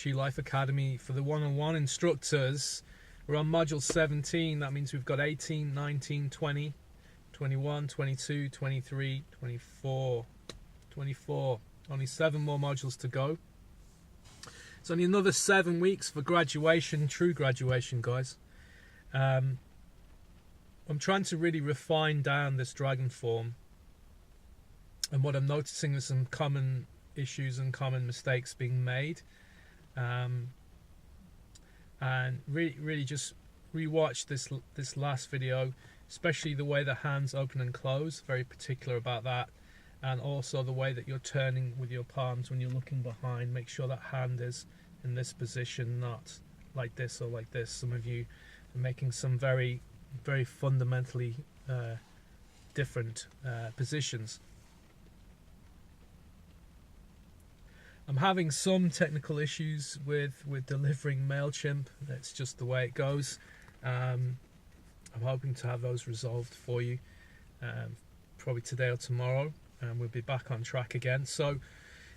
Chi Life Academy for the one-on-one instructors. We're on module 17. That means we've got 18, 19, 20, 21, 22, 23, 24. Only 7 more modules to go. It's only another 7 weeks for graduation, true graduation, guys. I'm trying to really refine down this dragon form. And what I'm noticing is some common issues and common mistakes being made. And really just rewatch this last video, especially the way the hands open and close, very particular about that. And also the way that you're turning with your palms when you're looking behind. Make sure that hand is in this position, not like this or like this. Some of you are making some very, very fundamentally different positions. I'm having some technical issues with delivering MailChimp. That's just the way it goes. I'm hoping to have those resolved for you probably today or tomorrow, and we'll be back on track again. So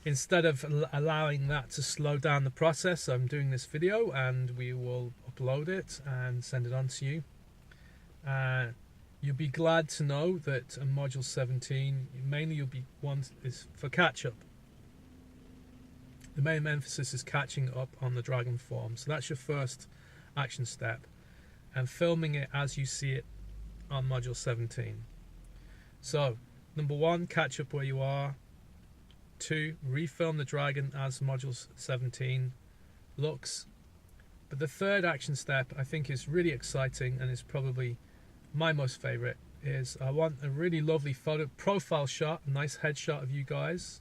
instead of allowing that to slow down the process, I'm doing this video and we will upload it and send it on to you. You'll be glad to know that in module 17, mainly you'll be is for catch-up. The main emphasis is catching up on the dragon form. So that's your first action step. And filming it as you see it on module 17. So, number 1, catch up where you are. 2, refilm the dragon as module 17 looks. But the third action step I think is really exciting and is probably my most favorite, is I want a really lovely photo profile shot, a nice headshot of you guys,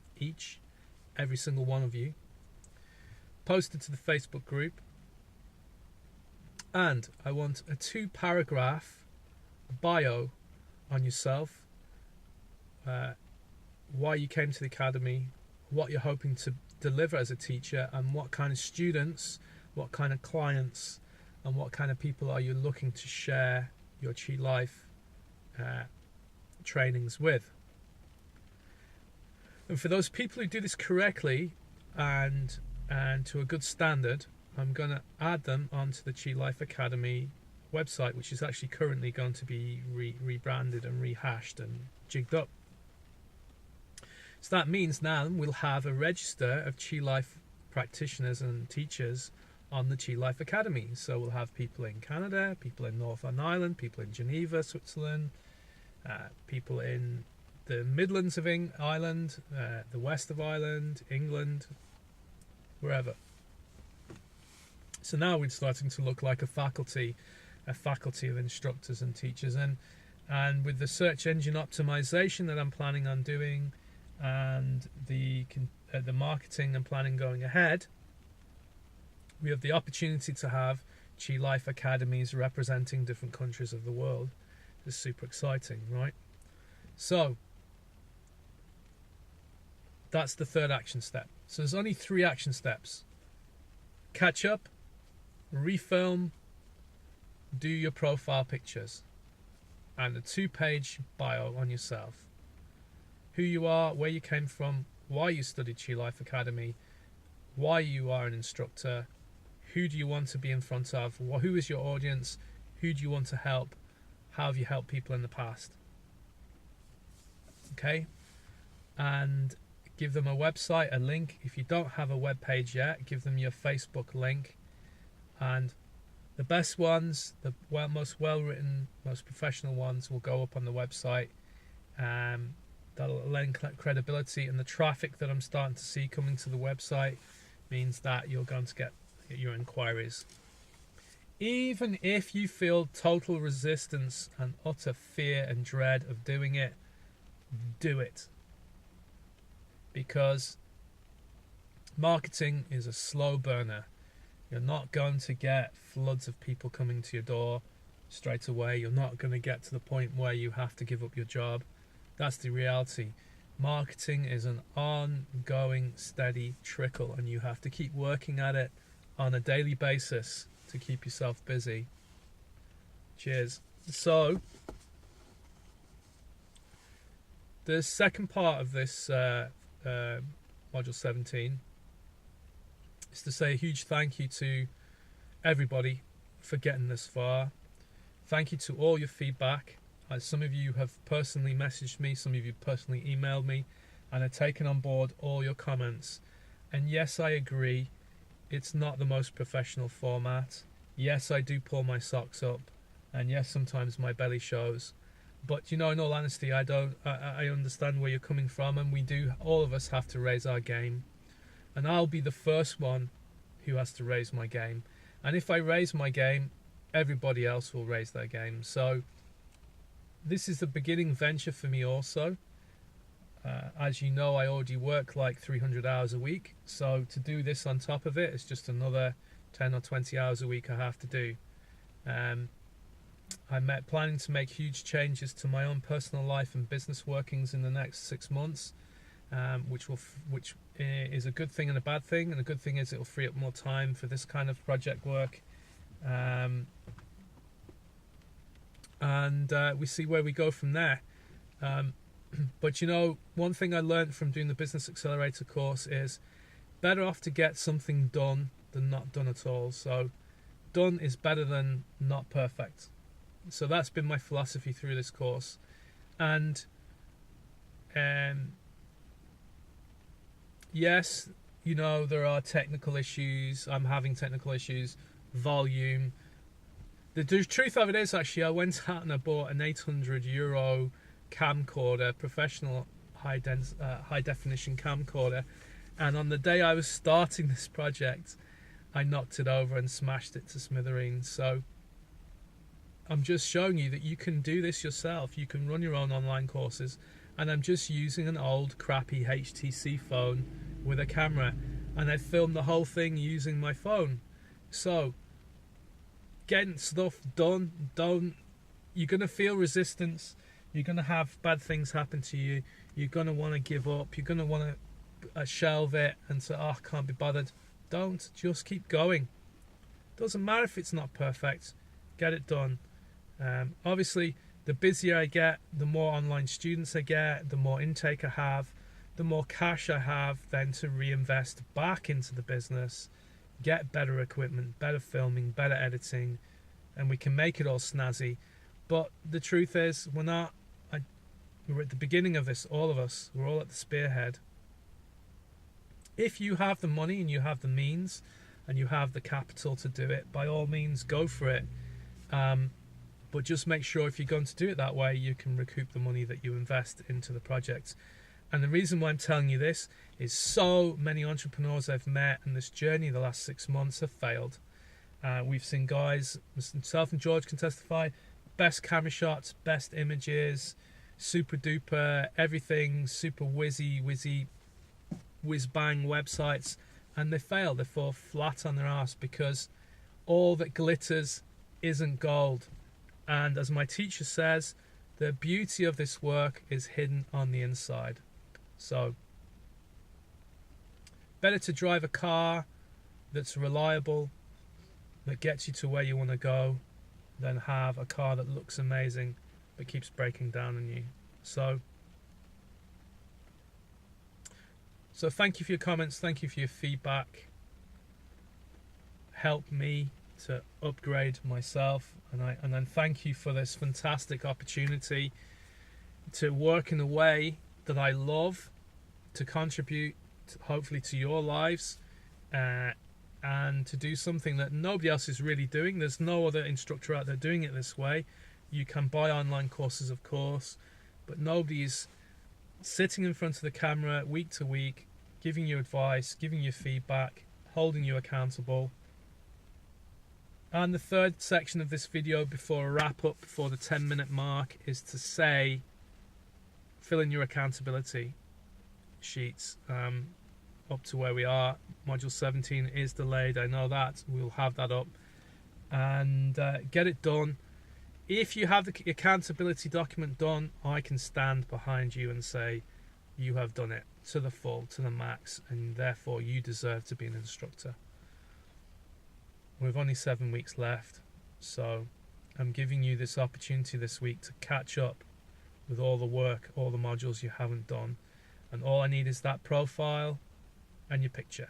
every single one of you, posted to the Facebook group. And I want a 2-paragraph bio on yourself, why you came to the academy, what you're hoping to deliver as a teacher, and what kind of students, what kind of clients, and what kind of people are you looking to share your Chi Life trainings with. And for those people who do this correctly and to a good standard, I'm going to add them onto the Chi Life Academy website, which is actually currently going to be rebranded and rehashed and jigged up. So that means now we'll have a register of Chi Life practitioners and teachers on the Chi Life Academy. So we'll have people in Canada, people in Northern Ireland, people in Geneva, Switzerland, people in the Midlands of Ireland, the west of Ireland, England, wherever. So now we're starting to look like a faculty of instructors and teachers, and with the search engine optimization that I'm planning on doing, and the marketing and planning going ahead, we have the opportunity to have Chi Life Academies representing different countries of the world. It's super exciting, right? So that's the third action step. So there's only 3 action steps. Catch up, refilm, do your profile pictures, and a 2-page bio on yourself. Who you are, where you came from, why you studied Chi Life Academy, why you are an instructor, who do you want to be in front of, who is your audience, who do you want to help, how have you helped people in the past. Okay? And give them a website, a link. If you don't have a web page yet, give them your Facebook link. And the best ones, the most well-written, most professional ones will go up on the website. That'll lend credibility, and the traffic that I'm starting to see coming to the website means that you're going to get your inquiries. Even if you feel total resistance and utter fear and dread of doing it, do it. Because marketing is a slow burner. You're not going to get floods of people coming to your door straight away. You're not going to get to the point where you have to give up your job. That's the reality. Marketing is an ongoing, steady trickle, and you have to keep working at it on a daily basis to keep yourself busy. Cheers. So, the second part of this Module 17 is to say a huge thank you to everybody for getting this far. Thank you to all your feedback. Some of you have personally messaged me, some of you personally emailed me, and have taken on board all your comments. And yes, I agree, it's not the most professional format. Yes, I do pull my socks up, and yes, sometimes my belly shows. But in all honesty, I understand where you're coming from, and we do, all of us have to raise our game. And I'll be the first one who has to raise my game. And if I raise my game, everybody else will raise their game. So this is the beginning venture for me also. As you know, I already work like 300 hours a week. So to do this on top of it, it's just another 10 or 20 hours a week I have to do. I'm planning to make huge changes to my own personal life and business workings in the next 6 months, which is a good thing and a bad thing. And the good thing is it'll free up more time for this kind of project work. And we see where we go from there. But one thing I learned from doing the Business Accelerator course is better off to get something done than not done at all. So done is better than not perfect. So that's been my philosophy through this course. And yes, there are technical issues. I'm having technical issues, volume. The truth of it is, actually, I went out and I bought an €800 camcorder, professional high definition camcorder, and on the day I was starting this project, I knocked it over and smashed it to smithereens. So I'm just showing you that you can do this yourself. You can run your own online courses, and I'm just using an old crappy HTC phone with a camera, and I filmed the whole thing using my phone. So getting stuff done, you're going to feel resistance. You're going to have bad things happen to you. You're going to want to give up. You're going to want to shelve it and say, I can't be bothered. Don't. Just keep going. Doesn't matter if it's not perfect. Get it done. Obviously, the busier I get, the more online students I get, the more intake I have, the more cash I have then to reinvest back into the business, get better equipment, better filming, better editing, and we can make it all snazzy. But the truth is, we're at the beginning of this, all of us. We're all at the spearhead. If you have the money and you have the means and you have the capital to do it, by all means, go for it. But just make sure if you're going to do it that way, you can recoup the money that you invest into the project. And the reason why I'm telling you this is so many entrepreneurs I've met in this journey the last 6 months have failed. We've seen guys, myself and George can testify, best camera shots, best images, super duper, everything, super whiz bang websites, and they fail. They fall flat on their ass because all that glitters isn't gold. And as my teacher says, the beauty of this work is hidden on the inside. So better to drive a car that's reliable, that gets you to where you want to go, than have a car that looks amazing but keeps breaking down on you. So thank you for your comments, thank you for your feedback. Help me to upgrade myself, and then thank you for this fantastic opportunity to work in a way that I love, to contribute hopefully to your lives, and to do something that nobody else is really doing. There's no other instructor out there doing it this way. You can buy online courses, of course, but nobody's sitting in front of the camera week to week, giving you advice, giving you feedback, holding you accountable. And the third section of this video before I wrap up, before the 10-minute mark, is to say, fill in your accountability sheets. Up to where we are, module 17 is delayed, I know that. We'll have that up, and get it done. If you have the accountability document done, I can stand behind you and say you have done it to the full, to the max, and therefore you deserve to be an instructor. We've only 7 weeks left, so I'm giving you this opportunity this week to catch up with all the work, all the modules you haven't done, and all I need is that profile and your picture.